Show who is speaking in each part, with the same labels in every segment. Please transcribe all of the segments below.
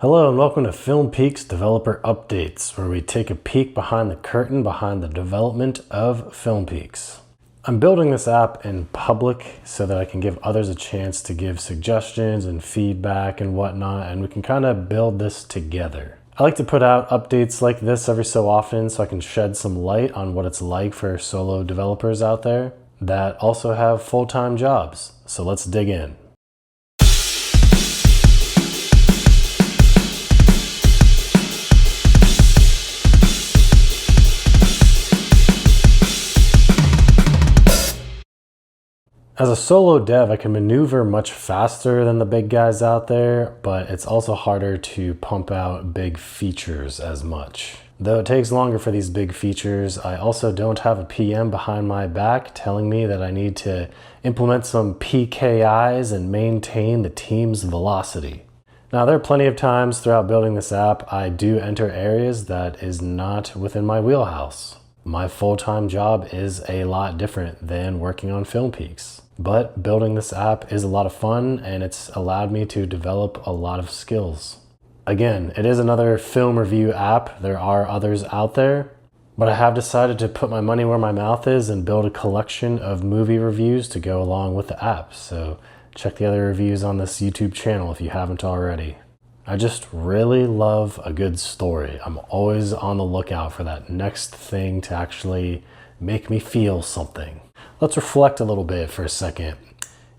Speaker 1: Hello and welcome to FilmPeaks Developer Updates, where we take a peek behind the curtain behind the development of FilmPeaks. I'm building this app in public so that I can give others a chance to give suggestions and feedback and whatnot, and we can kind of build this together. I like to put out updates like this every so often so I can shed some light on what it's like for solo developers out there that also have full-time jobs. So let's dig in. As a solo dev, I can maneuver much faster than the big guys out there, but it's also harder to pump out big features as much. Though it takes longer for these big features, I also don't have a PM behind my back telling me that I need to implement some PKIs and maintain the team's velocity. Now, there are plenty of times throughout building this app I do enter areas that is not within my wheelhouse. My full-time job is a lot different than working on FilmPeaks. But building this app is a lot of fun and it's allowed me to develop a lot of skills. Again, it is another film review app. There are others out there, but I have decided to put my money where my mouth is and build a collection of movie reviews to go along with the app. So check the other reviews on this YouTube channel if you haven't already. I just really love a good story. I'm always on the lookout for that next thing to actually make me feel something. Let's reflect a little bit for a second.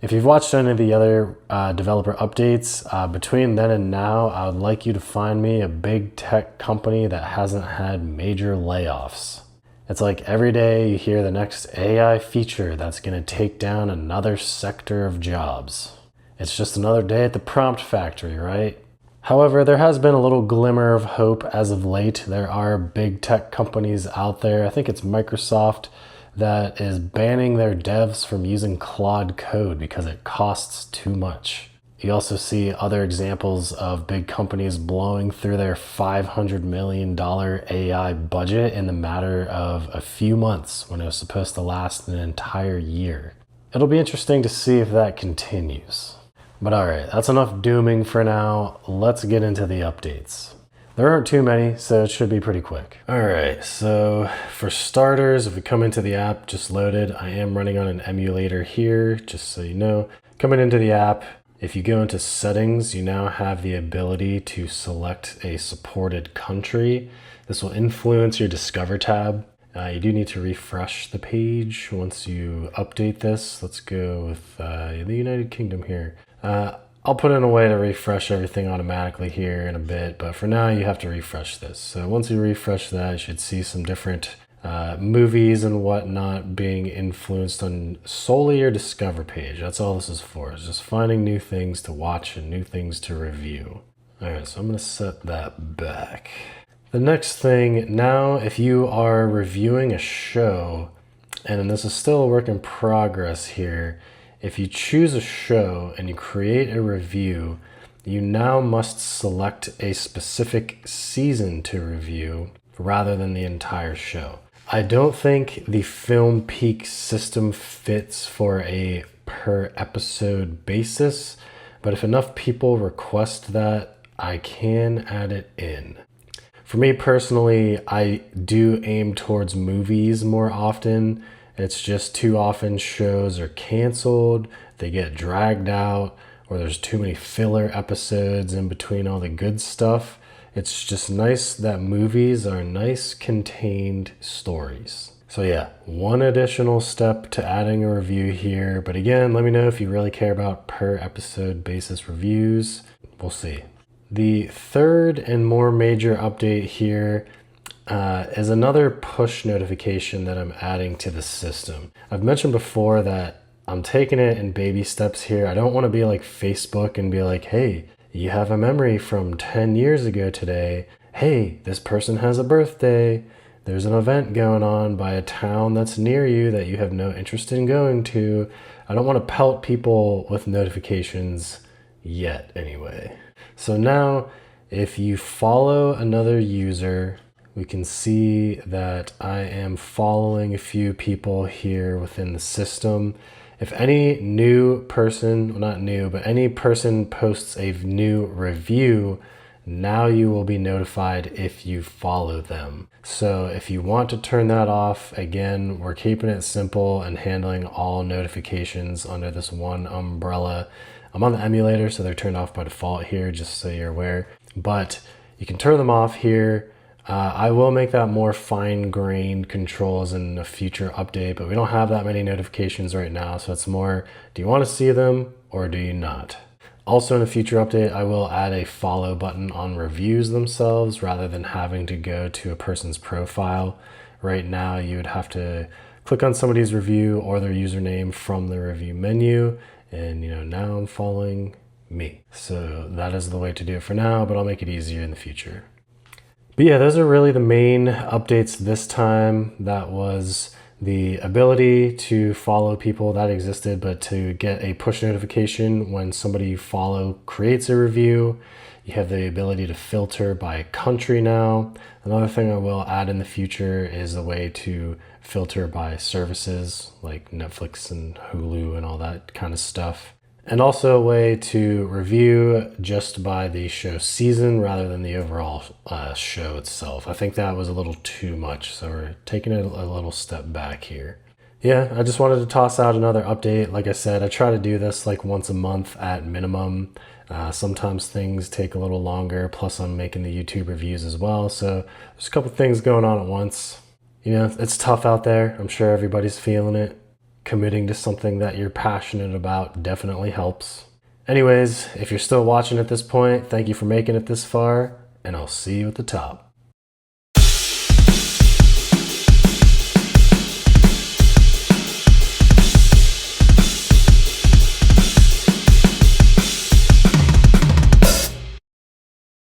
Speaker 1: If you've watched any of the other developer updates, between then and now, I would like you to find me a big tech company that hasn't had major layoffs. It's like every day you hear the next AI feature that's going to take down another sector of jobs. It's just another day at the prompt factory, right? However, there has been a little glimmer of hope as of late. There are big tech companies out there, I think it's Microsoft, that is banning their devs from using Claude code because it costs too much. You also see other examples of big companies blowing through their $500 million AI budget in the matter of a few months when it was supposed to last an entire year. It'll be interesting to see if that continues. But alright, that's enough dooming for now. Let's get into the updates. There aren't too many, so it should be pretty quick. Alright, so for starters, if we come into the app just loaded, I am running on an emulator here, just so you know. Coming into the app, if you go into settings, you now have the ability to select a supported country. This will influence your Discover tab. You do need to refresh the page once you update this. Let's go with the United Kingdom here. I'll put in a way to refresh everything automatically here in a bit, but for now you have to refresh this. So once you refresh that, you should see some different movies and whatnot being influenced on solely your Discover page. That's all this is for, is just finding new things to watch and new things to review. All right, so I'm gonna set that back. The next thing, now if you are reviewing a show, and this is still a work in progress here, if you choose a show and you create a review, you now must select a specific season to review rather than the entire show. I don't think the FilmPeaks system fits for a per episode basis, but if enough people request that, I can add it in. For me personally, I do aim towards movies more often. It's just too often shows are canceled, they get dragged out, or there's too many filler episodes in between all the good stuff. It's just nice that movies are nice contained stories. So yeah, one additional step to adding a review here. But again, let me know if you really care about per episode basis reviews. We'll see. The third and more major update here is another push notification that I'm adding to the system. I've mentioned before that I'm taking it in baby steps here. I don't want to be like Facebook and be like, hey, you have a memory from 10 years ago today. Hey, this person has a birthday. There's an event going on by a town that's near you that you have no interest in going to. I don't want to pelt people with notifications yet anyway. So now if you follow another user, we can see that I am following a few people here within the system. If any new person, well not new, but any person posts a new review, Now you will be notified if you follow them. So if you want to turn that off, again, we're keeping it simple and handling all notifications under this one umbrella. I'm on the emulator, so they're turned off by default here, just so you're aware. But you can turn them off here. I will make that more fine-grained controls in a future update, but we don't have that many notifications right now, so it's more, do you want to see them or do you not? Also in a future update, I will add a follow button on reviews themselves rather than having to go to a person's profile. Right now, you would have to click on somebody's review or their username from the review menu, and now I'm following me. So that is the way to do it for now, but I'll make it easier in the future. But yeah, those are really the main updates this time. That was the ability to follow people that existed, but to get a push notification when somebody you follow creates a review. You have the ability to filter by country now. Another thing I will add in the future is a way to filter by services like Netflix and Hulu and all that kind of stuff. And also a way to review just by the show season rather than the overall show itself. I think that was a little too much, so we're taking it a little step back here. Yeah, I just wanted to toss out another update. Like I said, I try to do this like once a month at minimum. Sometimes things take a little longer, plus I'm making the YouTube reviews as well, so there's a couple things going on at once. It's tough out there. I'm sure everybody's feeling it. Committing to something that you're passionate about definitely helps. Anyways, if you're still watching at this point, thank you for making it this far, and I'll see you at the top.